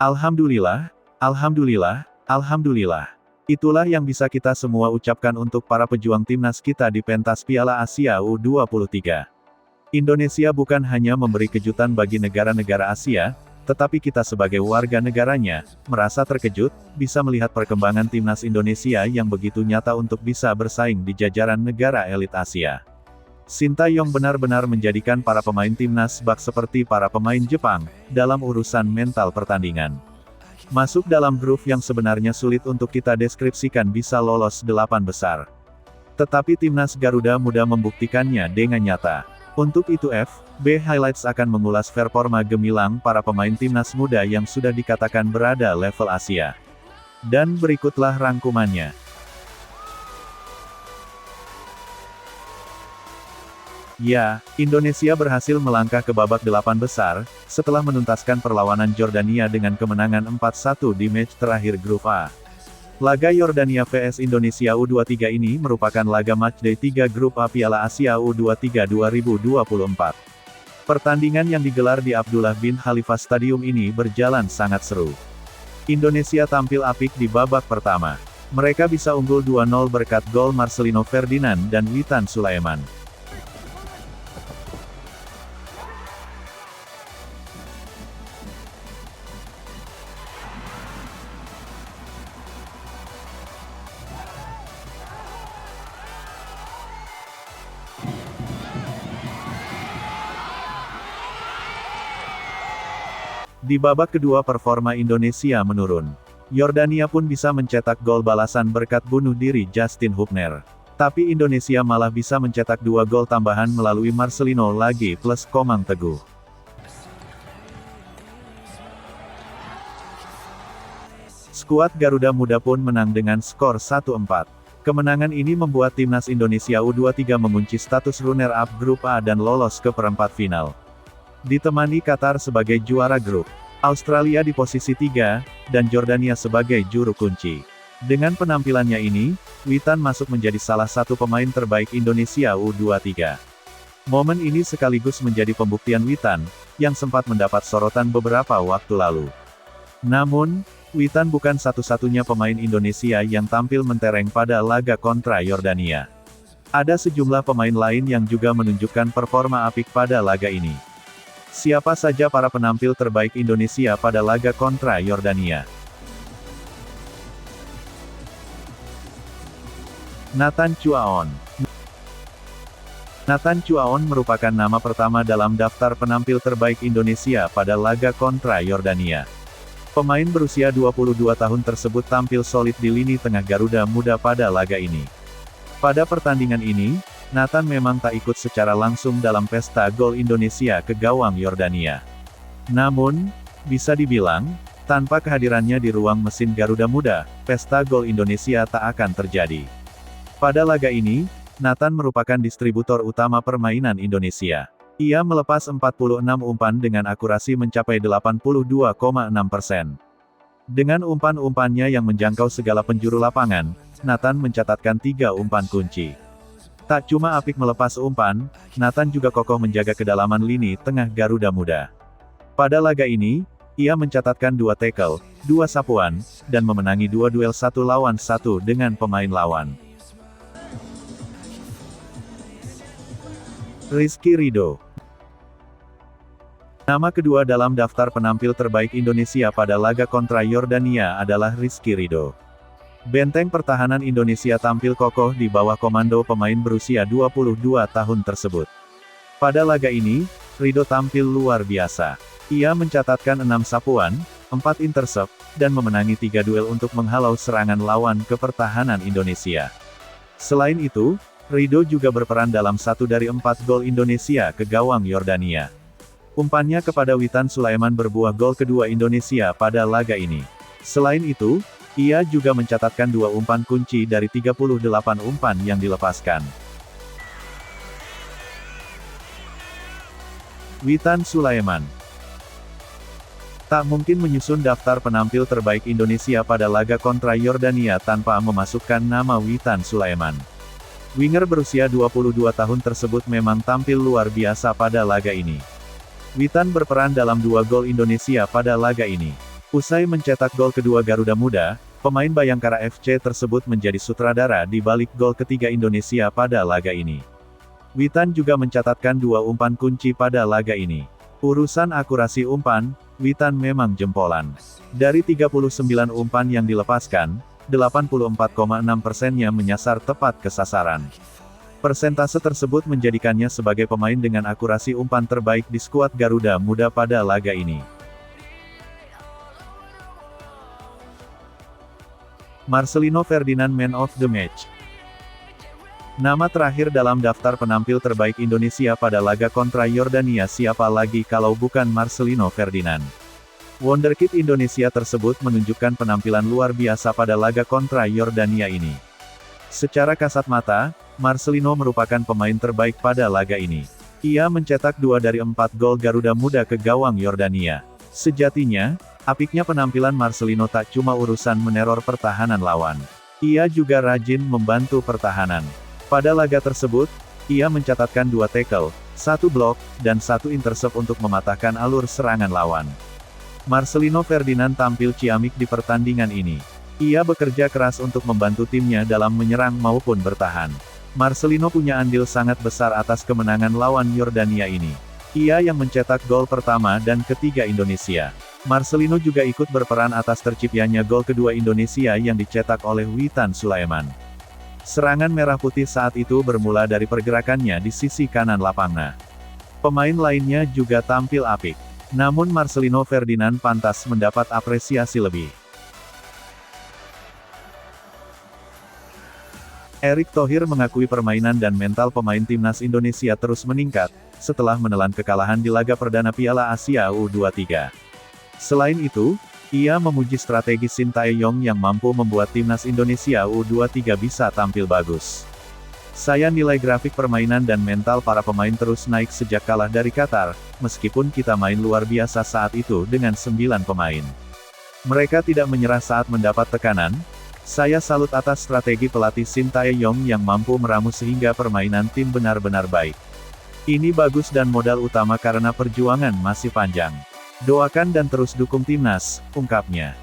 Alhamdulillah, alhamdulillah, alhamdulillah. Itulah yang bisa kita semua ucapkan untuk para pejuang timnas kita di pentas Piala Asia U23. Indonesia bukan hanya memberi kejutan bagi negara-negara Asia, tetapi kita sebagai warga negaranya, merasa terkejut, bisa melihat perkembangan timnas Indonesia yang begitu nyata untuk bisa bersaing di jajaran negara elit Asia. Sintayong benar-benar menjadikan para pemain timnas bak seperti para pemain Jepang, dalam urusan mental pertandingan. Masuk dalam grup yang sebenarnya sulit untuk kita deskripsikan bisa lolos 8 besar. Tetapi timnas Garuda Muda membuktikannya dengan nyata. Untuk itu FB Highlights akan mengulas performa gemilang para pemain timnas muda yang sudah dikatakan berada level Asia. Dan berikutlah rangkumannya. Ya, Indonesia berhasil melangkah ke babak 8 besar, setelah menuntaskan perlawanan Yordania dengan kemenangan 4-1 di match terakhir grup A. Laga Yordania vs Indonesia U23 ini merupakan laga matchday 3 grup A Piala Asia U23 2024. Pertandingan yang digelar di Abdullah bin Khalifa Stadium ini berjalan sangat seru. Indonesia tampil apik di babak pertama. Mereka bisa unggul 2-0 berkat gol Marcelino Ferdinand dan Witan Sulaiman. Di babak kedua performa Indonesia menurun. Yordania pun bisa mencetak gol balasan berkat bunuh diri Justin Hubner. Tapi Indonesia malah bisa mencetak 2 gol tambahan melalui Marcelino lagi plus Komang Teguh. Skuad Garuda Muda pun menang dengan skor 1-4. Kemenangan ini membuat timnas Indonesia U23 mengunci status runner-up grup A dan lolos ke perempat final. Ditemani Qatar sebagai juara grup, Australia di posisi 3, dan Jordania sebagai juru kunci. Dengan penampilannya ini, Witan masuk menjadi salah satu pemain terbaik Indonesia U23. Momen ini sekaligus menjadi pembuktian Witan, yang sempat mendapat sorotan beberapa waktu lalu. Namun, Witan bukan satu-satunya pemain Indonesia yang tampil mentereng pada laga kontra Yordania. Ada sejumlah pemain lain yang juga menunjukkan performa apik pada laga ini. Siapa saja para penampil terbaik Indonesia pada laga kontra Yordania? Nathan Chuaon. Nathan Chuaon merupakan nama pertama dalam daftar penampil terbaik Indonesia pada laga kontra Yordania. Pemain berusia 22 tahun tersebut tampil solid di lini tengah Garuda Muda pada laga ini. Pada pertandingan ini, Nathan memang tak ikut secara langsung dalam pesta gol Indonesia ke gawang Yordania. Namun, bisa dibilang, tanpa kehadirannya di ruang mesin Garuda Muda, pesta gol Indonesia tak akan terjadi. Pada laga ini, Nathan merupakan distributor utama permainan Indonesia. Ia melepas 46 umpan dengan akurasi mencapai 82,6%. Dengan umpan-umpannya yang menjangkau segala penjuru lapangan, Nathan mencatatkan 3 umpan kunci. Tak cuma apik melepas umpan, Nathan juga kokoh menjaga kedalaman lini tengah Garuda Muda. Pada laga ini, ia mencatatkan 2 tackle, 2 sapuan, dan memenangi 2 duel 1 lawan 1 dengan pemain lawan. Rizky Ridho. Nama kedua dalam daftar penampil terbaik Indonesia pada laga kontra Yordania adalah Rizky Ridho. Benteng pertahanan Indonesia tampil kokoh di bawah komando pemain berusia 22 tahun tersebut. Pada laga ini, Ridho tampil luar biasa. Ia mencatatkan 6 sapuan, 4 intercept, dan memenangi 3 duel untuk menghalau serangan lawan ke pertahanan Indonesia. Selain itu, Ridho juga berperan dalam 1 dari 4 gol Indonesia ke gawang Yordania. Umpannya kepada Witan Sulaiman berbuah gol kedua Indonesia pada laga ini. Selain itu, ia juga mencatatkan 2 umpan kunci dari 38 umpan yang dilepaskan. Witan Sulaiman. Tak mungkin menyusun daftar penampil terbaik Indonesia pada laga kontra Yordania tanpa memasukkan nama Witan Sulaiman. Winger berusia 22 tahun tersebut memang tampil luar biasa pada laga ini. Witan berperan dalam 2 gol Indonesia pada laga ini. Usai mencetak gol kedua Garuda Muda, pemain Bayangkara FC tersebut menjadi sutradara di balik gol ketiga Indonesia pada laga ini. Witan juga mencatatkan 2 umpan kunci pada laga ini. Urusan akurasi umpan, Witan memang jempolan. Dari 39 umpan yang dilepaskan, 84,6%-nya menyasar tepat ke sasaran. Persentase tersebut menjadikannya sebagai pemain dengan akurasi umpan terbaik di skuad Garuda Muda pada laga ini. Marcelino Ferdinand Man of the Match. Nama terakhir dalam daftar penampil terbaik Indonesia pada laga kontra Yordania siapa lagi kalau bukan Marcelino Ferdinand. Wonderkid Indonesia tersebut menunjukkan penampilan luar biasa pada laga kontra Yordania ini. Secara kasat mata, Marcelino merupakan pemain terbaik pada laga ini. Ia mencetak 2 dari 4 gol Garuda Muda ke gawang Yordania. Sejatinya, apiknya penampilan Marcelino tak cuma urusan meneror pertahanan lawan. Ia juga rajin membantu pertahanan. Pada laga tersebut, ia mencatatkan 2 tackle, 1 blok, dan 1 intercept untuk mematahkan alur serangan lawan. Marcelino Ferdinand tampil ciamik di pertandingan ini. Ia bekerja keras untuk membantu timnya dalam menyerang maupun bertahan. Marcelino punya andil sangat besar atas kemenangan lawan Yordania ini. Ia yang mencetak gol pertama dan ketiga Indonesia. Marcelino juga ikut berperan atas terciptanya gol kedua Indonesia yang dicetak oleh Witan Sulaiman. Serangan merah putih saat itu bermula dari pergerakannya di sisi kanan lapangan. Pemain lainnya juga tampil apik. Namun Marcelino Ferdinand pantas mendapat apresiasi lebih. Erick Thohir mengakui permainan dan mental pemain timnas Indonesia terus meningkat, setelah menelan kekalahan di laga perdana Piala Asia U23. Selain itu, ia memuji strategi Sintayong yang mampu membuat timnas Indonesia U23 bisa tampil bagus. Saya nilai grafik permainan dan mental para pemain terus naik sejak kalah dari Qatar, meskipun kita main luar biasa saat itu dengan 9 pemain. Mereka tidak menyerah saat mendapat tekanan. Saya salut atas strategi pelatih Sintayong yang mampu meramu sehingga permainan tim benar-benar baik. Ini bagus dan modal utama karena perjuangan masih panjang. Doakan dan terus dukung timnas, ungkapnya.